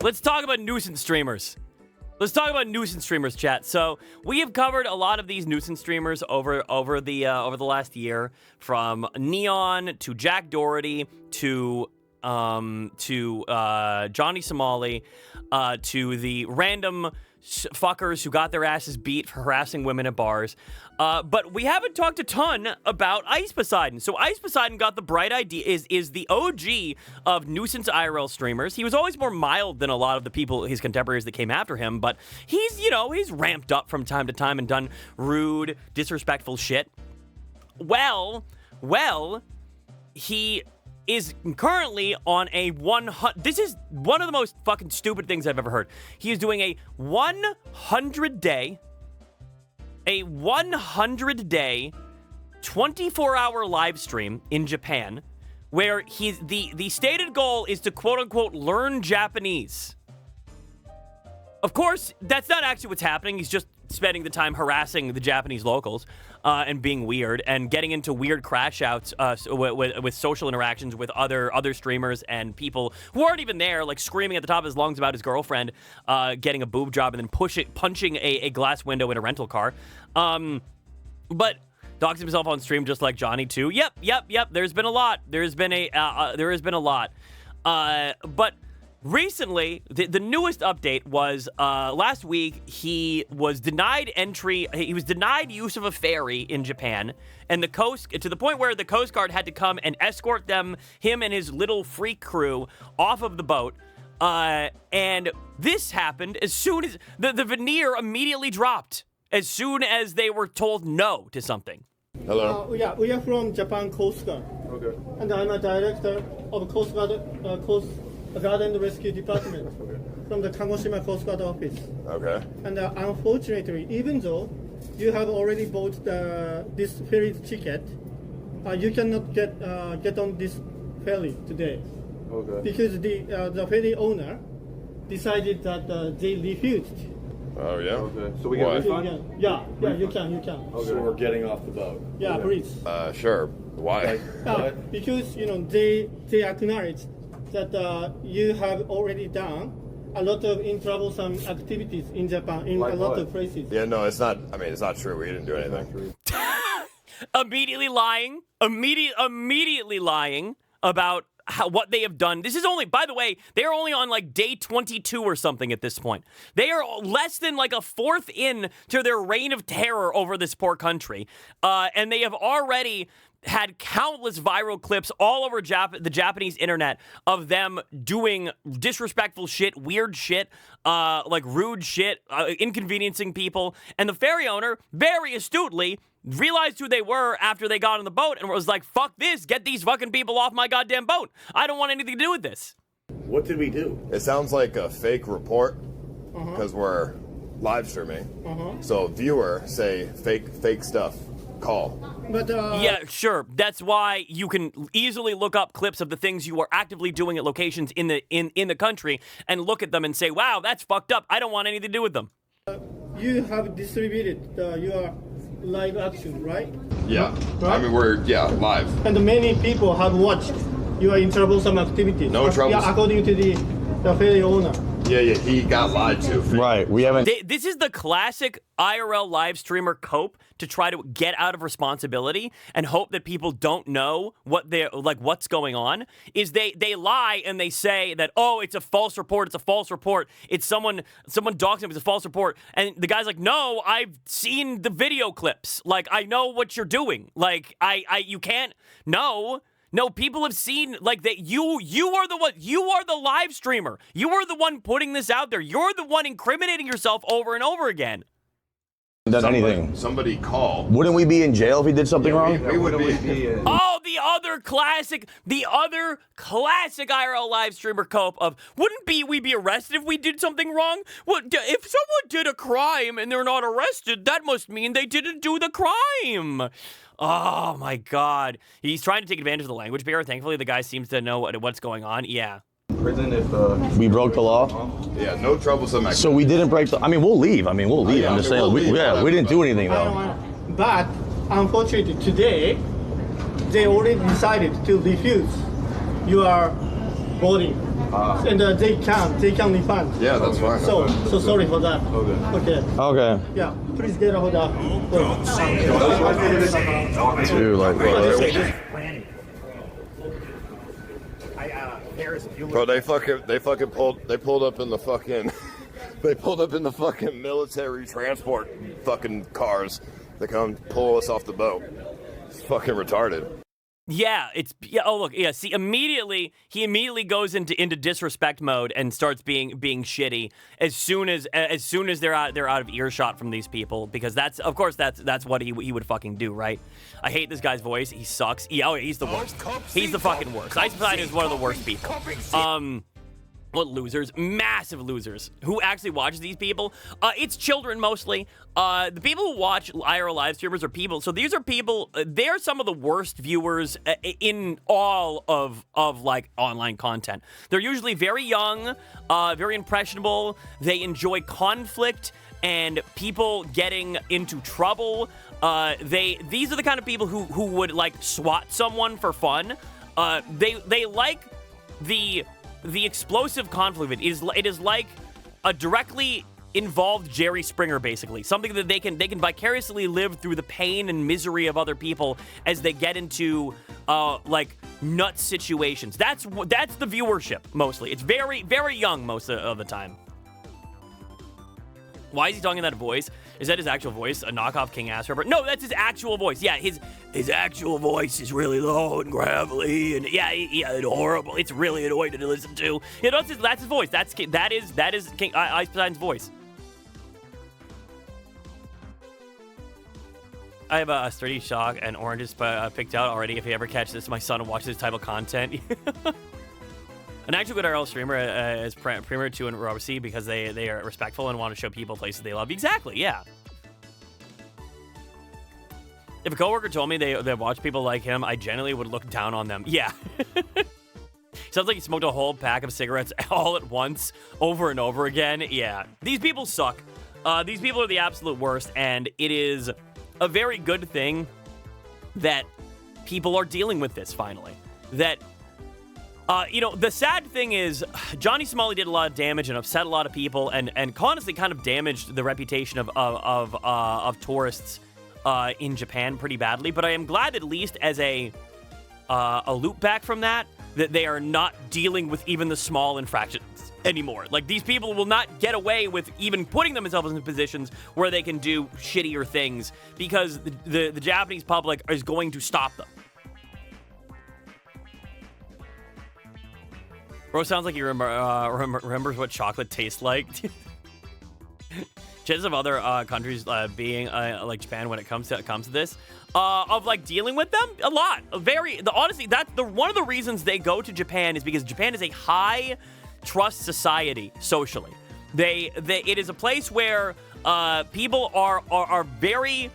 let's talk about nuisance streamers. Let's talk about nuisance streamers, chat. So we have covered a lot of these nuisance streamers over the last year, from Neon to Jack Doherty to Johnny Somali to the random fuckers who got their asses beat for harassing women at bars. But we haven't talked a ton about Ice Poseidon. So Ice Poseidon got the bright idea, is the OG of nuisance IRL streamers. He was always more mild than a lot of the people, his contemporaries that came after him, but he's ramped up from time to time and done rude, disrespectful shit. Well, he is currently on a 100... This is one of the most fucking stupid things I've ever heard. He is doing a 100-day, 24-hour live stream in Japan, where the stated goal is to quote-unquote learn Japanese. Of course, that's not actually what's happening. He's just spending the time harassing the Japanese locals and being weird and getting into weird crash outs with social interactions with other streamers and people who aren't even there, like screaming at the top of his lungs about his girlfriend getting a boob job and then punching a glass window in a rental car. But dogs himself on stream just like Johnny too. Yep. There's been a lot. There has been a lot. But recently, the newest update was last week. He was denied entry. He was denied use of a ferry in Japan, and to the point where the Coast Guard had to come and escort him and his little freak crew off of the boat. And this happened as soon as the veneer immediately dropped as soon as they were told no to something. Hello. We are from Japan Coast Guard. Okay. And I'm a director of Coast Guard and Rescue Department from the Kagoshima Coast Guard office. Okay. And unfortunately, even though you have already bought this ferry ticket, you cannot get on this ferry today. Okay. Because the ferry owner decided that they refused. Oh yeah. Okay. So we get a refund? Yeah, you can. Okay. So we're getting off the boat. Yeah, okay. Please. Sure. Why? Because they acknowledge that you have already done a lot of troublesome activities in Japan in like a lot of places. Yeah, no, it's not. I mean, it's not true. We didn't do anything. Immediately lying about what they have done. This is only, by the way, they are only on like day 22 or something at this point. They are less than like a fourth in to their reign of terror over this poor country. And they have already had countless viral clips all over the Japanese internet of them doing disrespectful shit, weird shit, like rude shit, inconveniencing people. And the ferry owner, very astutely, realized who they were after they got on the boat and was like, fuck this, get these fucking people off my goddamn boat. I don't want anything to do with this. What did we do? It sounds like a fake report because we're live streaming. So viewer say fake stuff. Call. But yeah, sure. That's why you can easily look up clips of the things you are actively doing at locations in the country and look at them and say, wow, that's fucked up. I don't want anything to do with them. You have distributed your live action, right? Yeah. Right? I mean, we're live. And many people have watched your troublesome activities. No trouble. Yeah, according to the ferry owner. Yeah, he got lied to. Right, we haven't... This is the classic IRL live streamer cope to try to get out of responsibility and hope that people don't know what's going on, is they lie and they say that, oh, it's a false report, it's someone doxed him, it's a false report, and the guy's like, no, I've seen the video clips, like, I know what you're doing, like, you can't, No, people have seen, like, that you are the live streamer. You are the one putting this out there. You're the one incriminating yourself over and over again. Done anything. Somebody called. Wouldn't we be in jail if we did something wrong? We would be. Oh, the other classic IRL live streamer cope of, wouldn't we be arrested if we did something wrong? Well, if someone did a crime and they're not arrested, that must mean they didn't do the crime. Oh my God. He's trying to take advantage of the language barrier. Thankfully, the guy seems to know what's going on. Yeah. Prison if we broke the law? Yeah, no troublesome activity. So we didn't break the... I mean, we'll leave. I'm just saying. We didn't do anything, though. But, unfortunately, today, they already decided to refuse your boarding. And they can refund. Yeah, that's fine. So sorry for that. Okay. Okay. Yeah, please get a hold of. Dude, like, Bro, they pulled up in the fucking they pulled up in the fucking military transport fucking cars that come pull us off the boat. It's fucking retarded. Yeah, oh look, yeah. See, he immediately goes into disrespect mode and starts being shitty as soon as they're out of earshot from these people, because that's what he would fucking do, right? I hate this guy's voice. He sucks. He's the worst. He's the fucking worst. Ice Poseidon is one of the worst people. What losers? Massive losers. Who actually watches these people? It's children mostly. The people who watch IRL live streamers are people. So these are people. They're some of the worst viewers in all of like online content. They're usually very young, very impressionable. They enjoy conflict and people getting into trouble. These are the kind of people who would like swat someone for fun. They like the explosive conflict. It is like a directly involved Jerry Springer, basically. Something that they can vicariously live through the pain and misery of other people as they get into like nut situations. That's the viewership mostly. It's very, very young most of the time. Why is he talking in that voice? Is that his actual voice? A knockoff King Ass Ripper? No, that's his actual voice. Yeah, his actual voice is really low and gravelly and and horrible. It's really annoying to listen to. You know, that's his voice. That is King Ice Poseidon's voice. I have a sturdy shock and oranges picked out already. If you ever catch this, my son will watch this type of content. An actual good IRL streamer is premier to and Robert C because they are respectful and want to show people places they love. Exactly, yeah. If a coworker told me they watch people like him, I generally would look down on them. Yeah. Sounds like he smoked a whole pack of cigarettes all at once, over and over again. Yeah. These people suck. These people are the absolute worst, and it is a very good thing that people are dealing with this finally. That the sad thing is Johnny Smalley did a lot of damage and upset a lot of people and honestly kind of damaged the reputation of tourists in Japan pretty badly. But I am glad at least as a loop back from that they are not dealing with even the small infractions anymore. Like, these people will not get away with even putting themselves in positions where they can do shittier things because the Japanese public is going to stop them. Bro sounds like he remembers what chocolate tastes like. Chances of other countries being like Japan when it comes to this, of like dealing with them, a lot. Honestly, that's one of the reasons they go to Japan is because Japan is a high trust society socially. It is a place where people are very.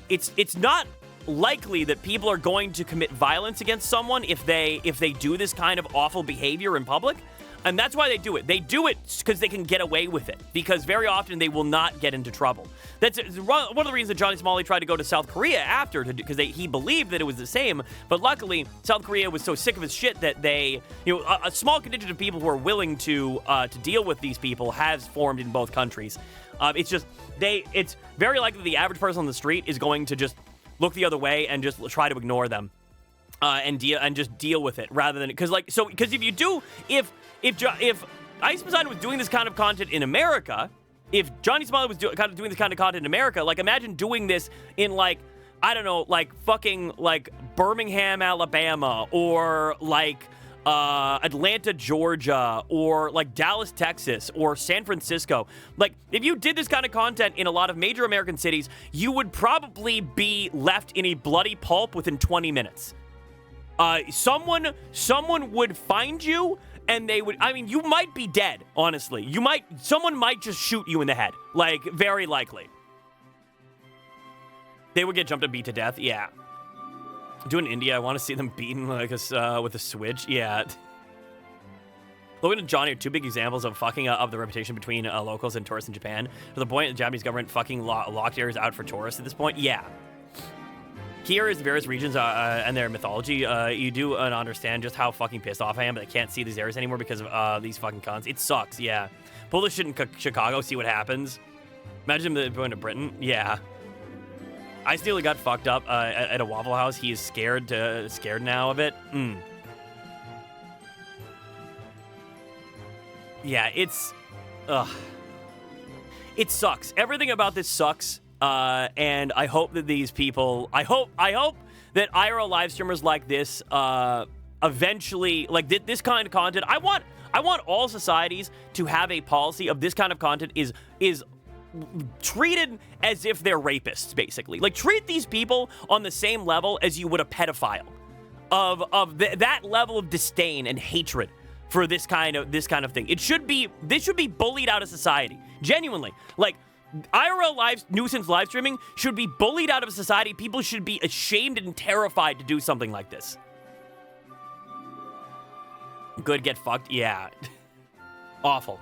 It's not likely that people are going to commit violence against someone if they do this kind of awful behavior in public. And that's why they do it. They do it because they can get away with it. Because very often they will not get into trouble. That's one of the reasons that Johnny Smalley tried to go to South Korea after, because he believed that it was the same. But luckily, South Korea was so sick of his shit that they, a small contingent of people who are willing to deal with these people has formed in both countries. It's very likely the average person on the street is going to just look the other way and just try to ignore them, and just deal with it rather than because if Ice Poseidon was doing this kind of content in America, if Johnny Smalley was doing this kind of content in America, like imagine doing this in like I don't know, like fucking like Birmingham, Alabama, or like Atlanta, Georgia, or like Dallas, Texas, or San Francisco. Like, if you did this kind of content in a lot of major American cities, you would probably be left in a bloody pulp within 20 minutes. Someone would find you, and you might be dead, honestly. Someone might just shoot you in the head. Like, very likely. They would get jumped and beat to death, yeah. Do in India, I want to see them beaten like with a switch. Yeah. Logan and Johnny are two big examples of fucking of the reputation between locals and tourists in Japan. To the point the Japanese government fucking locked areas out for tourists at this point. Yeah. Here is the various regions and their mythology. You do understand just how fucking pissed off I am, but I can't see these areas anymore because of these fucking cons. It sucks, yeah. Pull this shit in Chicago, see what happens. Imagine them going to Britain. Yeah. I still got fucked up at a Waffle House. He is scared now of it. Yeah, it's... It sucks. Everything about this sucks. And I hope that these people... I hope that IRL live streamers like this eventually... Like, this kind of content... I want all societies to have a policy of this kind of content is treated as if they're rapists, basically. Like, treat these people on the same level as you would a pedophile. That level of disdain and hatred for this kind of thing. This should be bullied out of society. Genuinely. Like, IRL nuisance live streaming should be bullied out of society. People should be ashamed and terrified to do something like this. Good, get fucked? Yeah. Awful.